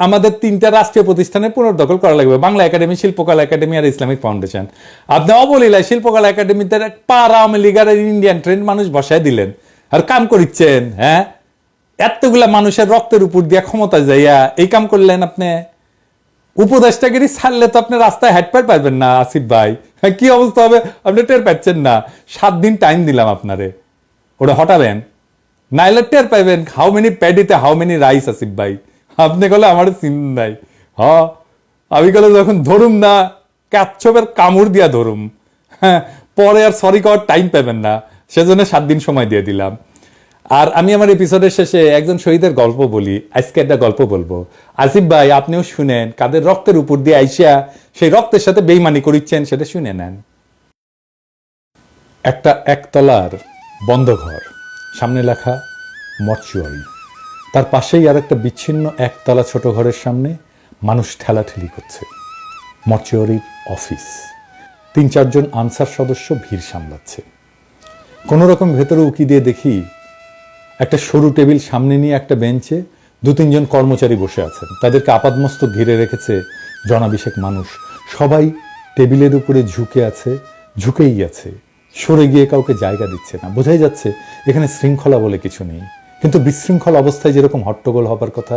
আমাদের 3টা রাষ্ট্রীয় প্রতিষ্ঠানের পুনর্দখল করা লাগবে, বাংলা একাডেমি, শিল্পকলা একাডেমি আর ইসলামিক ফাউন্ডেশন। আপনি অবলীলায় শিল্পকলা একাডেমিতে পাড়া আওয়ামী লীগ আর ইন্ডিয়ান ট্রেন মানুষ বসায় দিলেন আর কাম করিচ্ছেন। হ্যাঁ, এতগুলা মানুষের রক্তের উপর দিয়া ক্ষমতা যাইয়া এই কাম করলেন আপনি। উপদেষ্টাগিরি ছাড়লে তো আপনি রাস্তায় হাঁটতে পারবেন না আসিফ ভাই। কি অবস্থা হবে আপনি টের পাচ্ছেন না? 7 দিন টাইম দিলাম আপনারে, ওটা হটাবেন, নাইলে টের পাইবেন হাউ মেনি প্যাডিতে হাউ মেনি রাইস। আসিফ ভাই আপনি গেলে আমার চিন নাই। আমি গেলে যখন ধরুম না কাচ্ছপের কামড় দিয়া ধরুম, হ্যাঁ, পরে আর সরি করার টাইম পাবেন না, সেজন্য 7 দিন সময় দিয়ে দিলাম। আর আমি আমার এপিসোডের শেষে একজন শহীদের গল্প বলি, আজকে একটা গল্প বলবো। আসিফ ভাই আপনিও শুনেন, কাদের রক্তের উপর দিয়ে আইসা সেই রক্তের সাথে বেইমানি করিচ্ছেন সেটা শুনে নেন। একটা একতলার বন্ধ ঘর, সামনে লেখা মর্চুয়ারি, তার পাশেই আর একটা বিচ্ছিন্ন একতলা ছোট ঘরের সামনে মানুষ ঠেলাঠেলি করছে। মর্চুয়ারির অফিস, 3-4 জন আনসার সদস্য ভিড় সামলাচ্ছে। কোনো রকম ভেতরে উকি দিয়ে দেখি একটা সরু টেবিল সামনে নিয়ে একটা বেঞ্চে 2-3 জন কর্মচারী বসে আছেন। তাদেরকে আপাদমস্তক ঘিরে রেখেছে জনাবিশেক মানুষ। সবাই টেবিলের উপরে ঝুঁকে আছে, ঝুঁকেই আছে, সরে গিয়ে কাউকে জায়গা দিচ্ছে না। বোঝাই যাচ্ছে এখানে শৃঙ্খলা বলে কিছু নেই। কিন্তু বিশৃঙ্খল অবস্থায় যেরকম হট্টগোল হবার কথা,